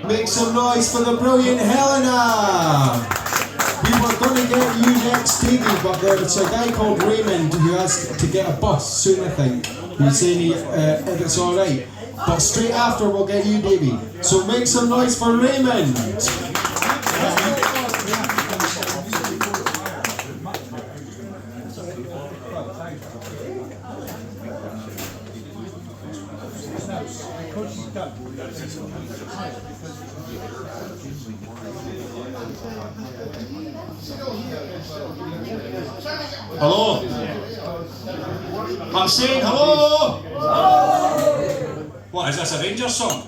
Make some noise for the brilliant Helena! We were going to get you next, Stevie, but there's a guy called Raymond who has to get a bus soon, I think. He's saying if it's alright. But straight after we'll get you, Davey. So make some noise for Raymond! Hello? I'm saying hello! What, is this a Rangers song?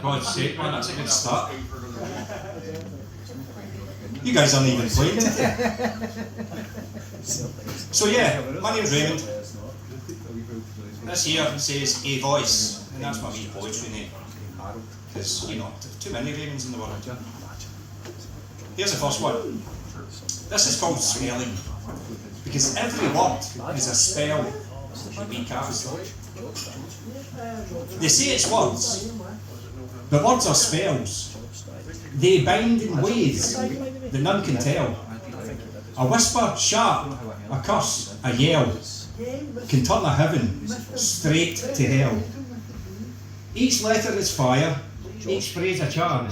God's sake, man, that's a good start. You guys aren't even playing today. So yeah, my name's Raymond. This here says a voice, and that's my wee poetry name. Because, you know, too many Raymonds in the world. Here's the first one. This is called spelling, because every word is a spell that we cast. They say it's words, but words are spells. They bind in ways that none can tell. A whisper sharp, a curse, a yell, can turn a heaven straight to hell. Each letter is fire, each phrase a charm.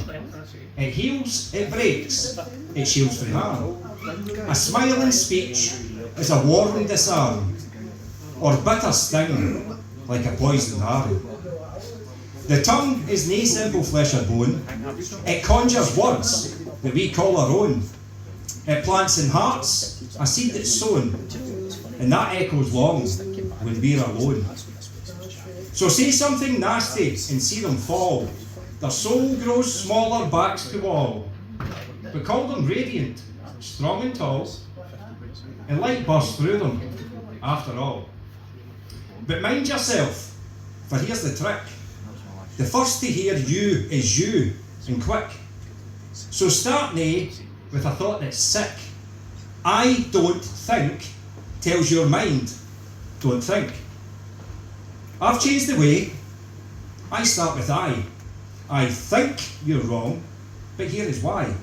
It heals, it breaks, it shields from harm. A smiling speech is a warm disarm, or bitter sting like a poisoned arrow. The tongue is nae simple flesh or bone. It conjures words that we call our own. It plants in hearts a seed that's sown, and that echoes long when we're alone. So say something nasty and see them fall. Their soul grows smaller, backs to wall. We call them radiant, strong and tall, and light bursts through them, after all. But mind yourself, for here's the trick. The first to hear you is you, and quick. So start nae with a thought that's sick. I don't think tells your mind, don't think. I've changed the way. I start with I. I think you're wrong, but here is why.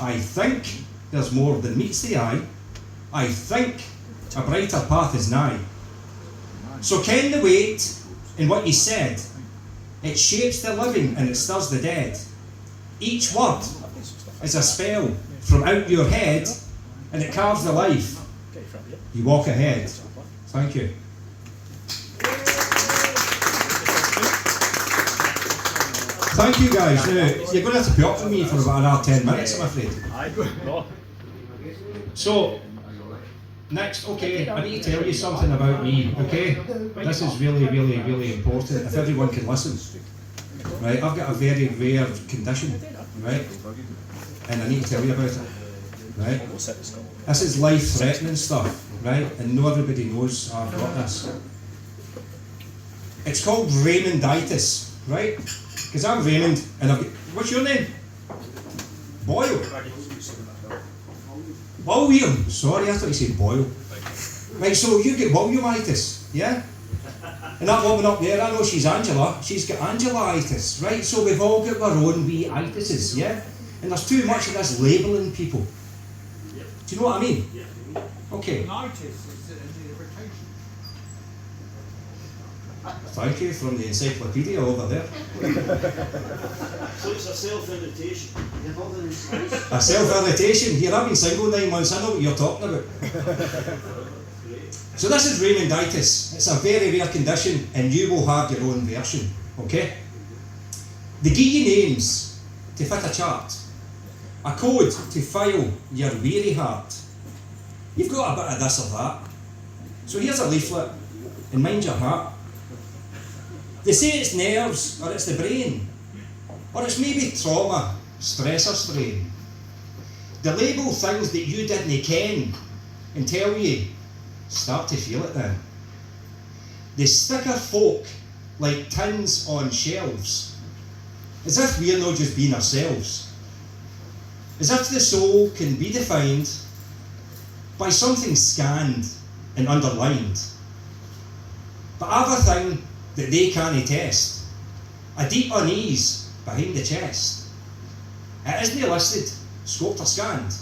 I think there's more than meets the eye. I think a brighter path is nigh. So ken the weight in what you said. It shapes the living and it stirs the dead. Each word is a spell from out your head, and it carves the life you walk ahead. Thank you. Thank you guys. Now, you're going to have to put up with me for about another 10 minutes, I'm afraid. So, next, okay, I need to tell you something about me, okay? This is really, really, really important, if everyone can listen. Right, I've got a very rare condition, right? And I need to tell you about it, right? This is life-threatening stuff, right? And not everybody knows I've got this. It's called Raymonditis, right? Because I'm Raymond, and I've got, what's your name? Boyle. William. Sorry, I thought you said Boyle. Right, so you get Williamitis, yeah? And that woman up there, I know she's Angela. She's got Angela-itis, right? So we've all got our own wee itises, yeah? And there's too much of this labelling people. Do you know what I mean? Okay. Thank you, from the encyclopedia over there. So it's a self-irritation. A self-irritation? Here, I've been single 9 months, I know what you're talking about. So this is Raymonditis. It's a very rare condition, and you will have your own version, okay? They give you names to fit a chart, a code to file your weary heart. You've got a bit of this or that. So here's a leaflet, and mind your heart. They say it's nerves, or it's the brain, or it's maybe trauma, stress or strain. They label things that you didn't ken and tell you, start to feel it then. They sticker folk like tins on shelves, as if we're not just being ourselves. As if the soul can be defined by something scanned and underlined. But everything that they can't test. A deep unease behind the chest. It isn't listed, scoped or scanned.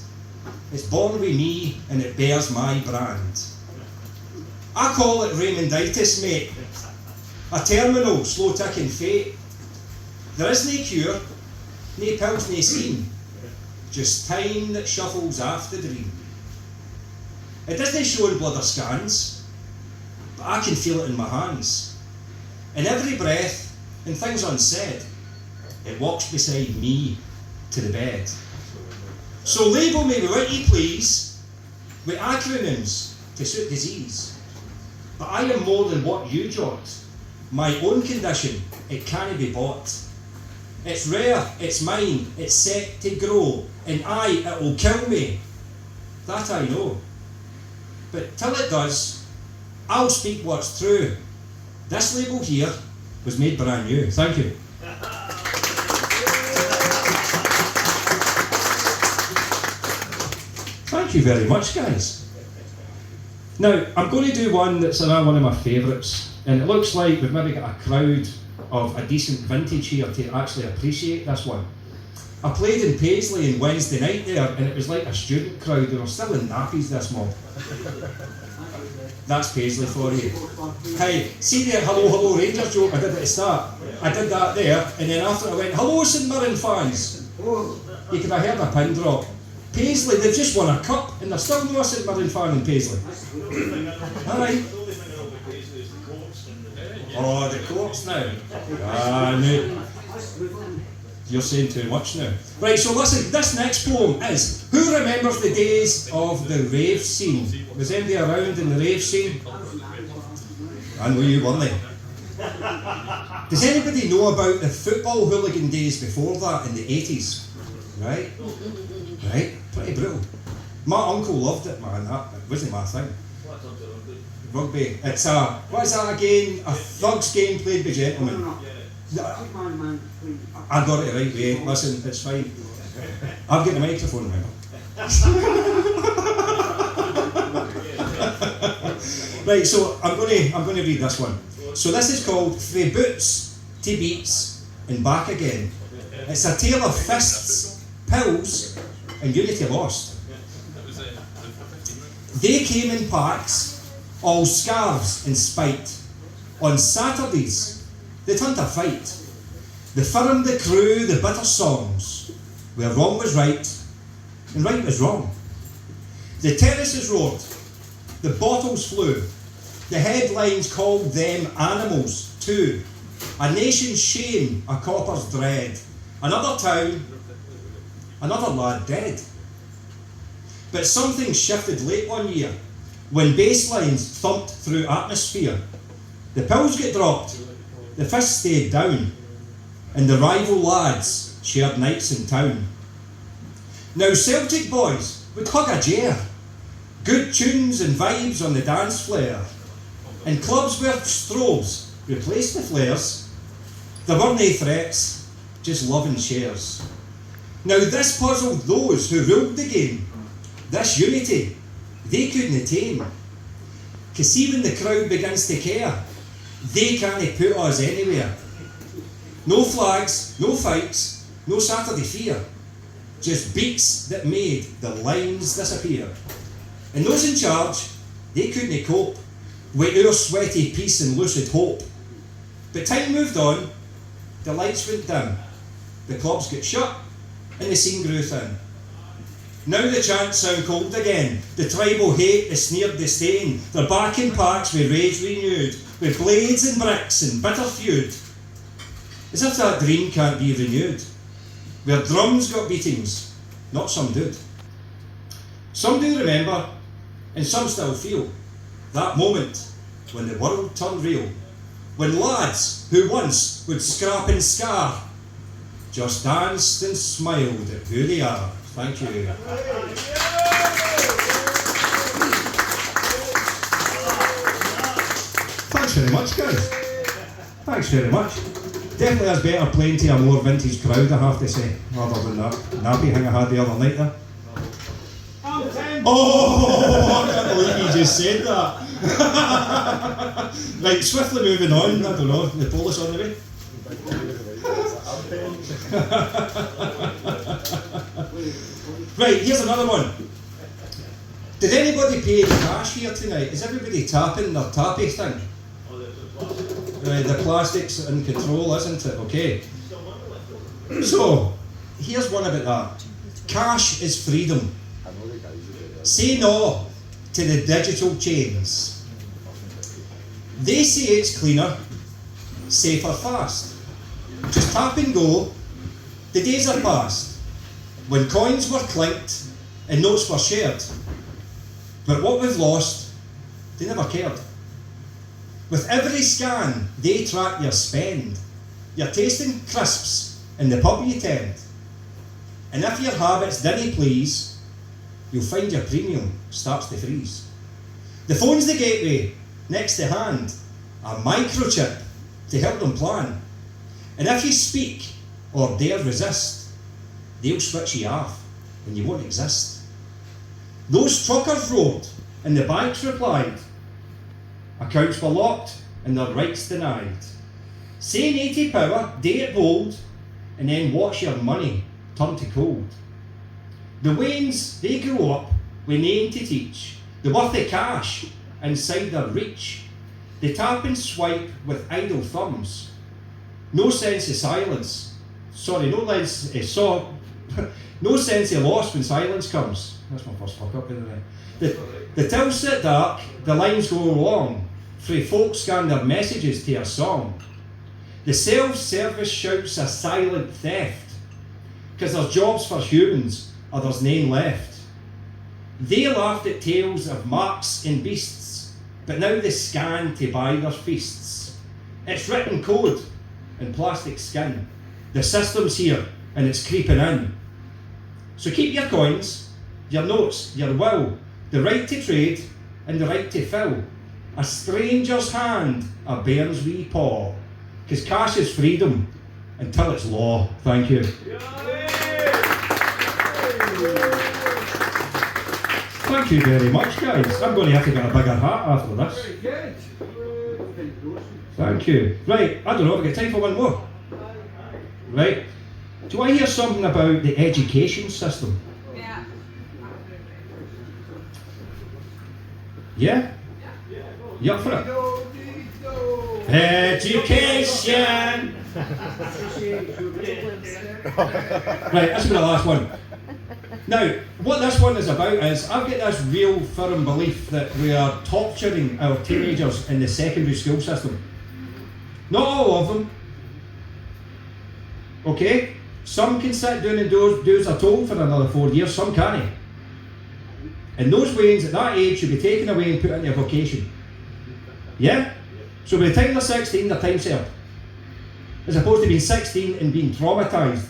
It's born with me and it bears my brand. I call it Raymonditis, mate. A terminal, slow ticking fate. There is no cure, no pills, no scheme. Just time that shuffles after the dream. It doesn't show in blood or scans, but I can feel it in my hands. In every breath, and things unsaid, it walks beside me to the bed. So label me with what you please, with acronyms to suit disease. But I am more than what you jot. My own condition, it can't be bought. It's rare, it's mine, it's set to grow, and it will kill me. That I know. But till it does, I'll speak what's true. This label here was made brand new. Thank you. Thank you very much, guys. Now, I'm going to do one that's one of my favourites, and it looks like we've maybe got a crowd of a decent vintage here to actually appreciate this one. I played in Paisley on Wednesday night there, and it was like a student crowd. They were still in nappies, this mob. That's Paisley for you. Hey, see the hello Rangers joke I did at the start? I did that there, and then after I went, hello St Mirren fans. You could have heard a pin drop. Paisley, they've just won a cup, and they're still no St Mirren fan in Paisley. Alright. Oh, the corpse now. No. You're saying too much now. Right, so listen, this next poem is, who remembers the days of the rave scene? Was anybody around in the rave scene? I know you weren't. Does anybody know about the football hooligan days before that in the 80s? Right? Right? Pretty brutal. My uncle loved it, man. That wasn't my thing. Rugby. It's what is that again? A thugs game played by gentlemen. I got it the right way. Listen, it's fine. I've got the microphone, remember? Right, so I'm going to read this one. So this is called Frae Boots to Beats and Back Again. It's a tale of fists, pills, and unity lost. They came in packs, all scarves and spite. On Saturdays, they turned a fight. The firm, the crew, the bitter songs, where wrong was right and right was wrong. The terraces roared, the bottles flew, the headlines called them animals too. A nation's shame, a copper's dread, another town, another lad dead. But something shifted late one year, when bass lines thumped through atmosphere. The pills get dropped, the fists stayed down, and the rival lads shared nights in town. Now Celtic boys would hug a jair, good tunes and vibes on the dance flare, and clubs where strobes replaced the flares. There were no threats, just love and shares. Now this puzzled those who ruled the game. This unity they couldn't attain. 'Cause see when the crowd begins to care, they can't put us anywhere. No flags, no fights, no Saturday fear. Just beats that made the lines disappear. And those in charge, they couldn't cope with our sweaty peace and lucid hope. But time moved on, the lights went dim, the clubs got shut, and the scene grew thin. Now the chants sound cold again, the tribal hate, the sneered disdain. They're back in packs with rage renewed, with blades and bricks and bitter feud. As if that dream can't be renewed, where drums got beatings, not some dude. Some do remember, and some still feel, that moment when the world turned real, when lads who once would scrap and scar, just danced and smiled at who they are. Thank you. Thanks very much, guys. Thanks very much. Definitely has better playing to a more vintage crowd, I have to say, rather than that nappy thing I had the other night there. Oh, I can't believe you just said that. Right, swiftly moving on. I don't know, the Polish on the way. Right, here's another one. Did anybody pay the cash here tonight? Is everybody tapping their tappy thing? The plastic's in control, isn't it? Okay. So, here's one about that. Cash is freedom. Say no to the digital chains. They say it's cleaner, safer, fast. Just tap and go. The days are past when coins were clinked and notes were shared. But what we've lost, they never cared. With every scan, they track your spend. You're tasting crisps in the pub you tend. And if your habits didn't please, you'll find your premium starts to freeze. The phone's the gateway, next to hand, a microchip to help them plan. And if you speak or dare resist, they'll switch you off and you won't exist. Those truckers wrote and the banks replied, accounts were locked and their rights denied. Say nay to power, day it bold, and then watch your money turn to cold. The Waynes, they grew up with name to teach, the worth of cash inside their reach. They tap and swipe with idle thumbs. No sense of silence. No sense of loss when silence comes. That's my first fuck up, isn't it? The tills sit dark, the lines go long. Frae folk scan their messages to a song. The self-service shouts a silent theft, 'cause there's jobs for humans, or there's none left. They laughed at tales of marks and beasts, but now they scan to buy their feasts. It's written code in plastic skin. The system's here, and it's creeping in. So keep your coins, your notes, your will, the right to trade, and the right to fill. A stranger's hand, a bairn's wee paw, 'cause cash is freedom until it's law. Thank you. Thank you very much, guys. I'm going to have to get a bigger hat after this. Thank you. Right, I don't know, have we got time for one more? Right. Do I hear something about the education system? Yeah. Yeah? You up for it? Education! Right, this will be the last one. Now, what this one is about is, I've got this real firm belief that we are torturing our teenagers in the secondary school system. Not all of them. Okay? Some can sit down and do as they're told for another 4 years, some can't. And those Waynes at that age should be taken away and put into a vocation. Yeah? So by the time they're 16, they're time served. As opposed to being 16 and being traumatised.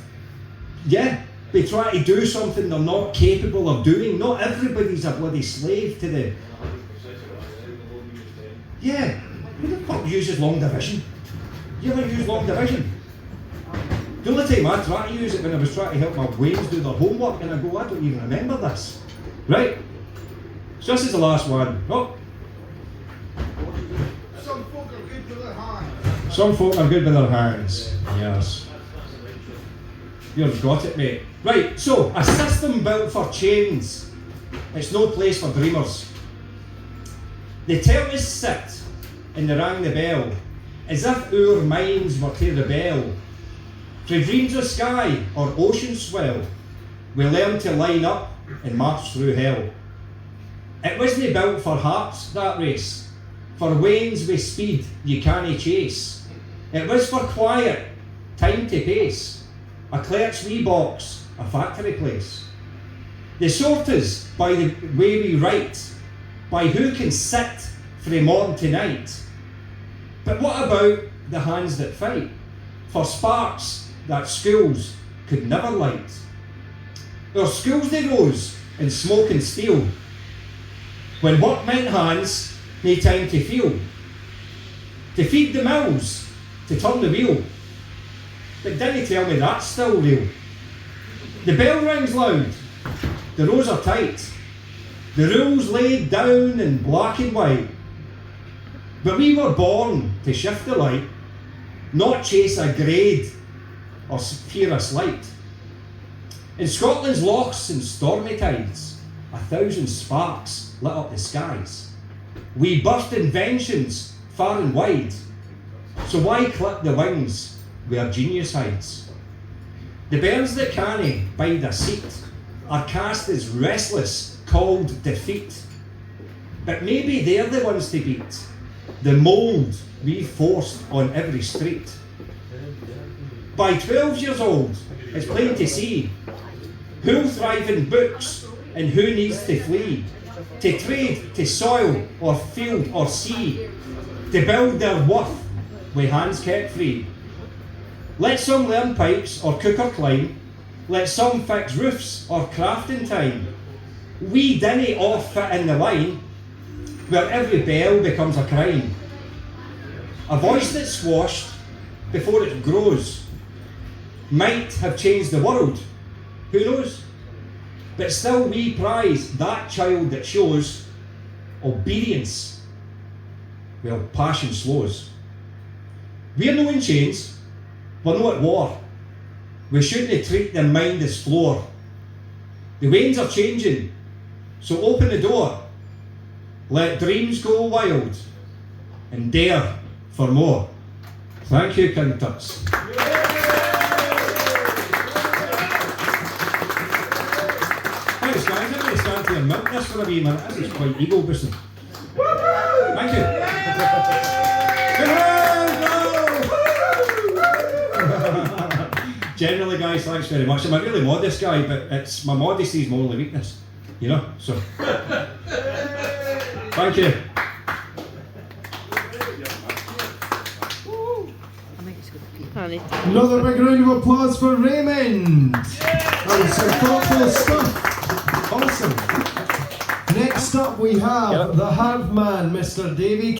Yeah? They try to do something they're not capable of doing. Not everybody's a bloody slave to the... Yeah. Who the fuck uses long division? You ever use long division? The only time I tried to use it when I was trying to help my Waynes do their homework, and I go, I don't even remember this. Right? So this is the last one. Oh. Some folk are good with their hands. Some folk are good with their hands. Yes. You've got it, mate. Right, so, a system built for chains. It's no place for dreamers. They tell us sit, and they rang the bell, as if our minds were to rebel. Through dreams of sky or ocean swell, we learn to line up and march through hell. It wasn't built for hearts, that race, for Waynes with speed you can't chase. It was for quiet, time to pace, a clerk's wee box, a factory place. They sort us by the way we write, by who can sit frae morn to night. But what about the hands that fight, for sparks that schools could never light? Our schools they rose in smoke and steel, when work meant hands, no time to feel, to feed the mills, to turn the wheel. But didn't tell me that's still real. The bell rings loud, the rows are tight, the rules laid down in black and white. But we were born to shift the light, not chase a grade or fear a slight. In Scotland's lochs and stormy tides, 1,000 sparks lit up the skies. We birthed inventions far and wide, so why clip the wings where genius hides? The birds that cannae bide a seat are cast as restless, called defeat. But maybe they're the ones to beat, the mould we forced on every street. By 12 years old, it's plain to see who'll thrive in books and who needs to flee, to trade, to soil or field or sea, to build their worth with hands kept free. Let some learn pipes or cook or climb, let some fix roofs or craft in time. We dinna all fit in the line where every bell becomes a crime. A voice that's squashed before it grows might have changed the world, who knows? But still we prize that child that shows obedience, well, passion slows. We're no in chains, we're no at war. We shouldn't treat the mind as floor. The winds are changing, so open the door. Let dreams go wild and dare for more. Thank you, King Tuts. Thanks, guys. I'm going to stand here and milk this for a wee minute. This is quite ego boosting. Thank you. Generally, guys, thanks very much. I'm a really modest guy, but it's my modesty is my only weakness, you know. So, thank you. Another big round of applause for Raymond. That was some thoughtful stuff. Awesome. Next up we have the hard man, Mr. Davy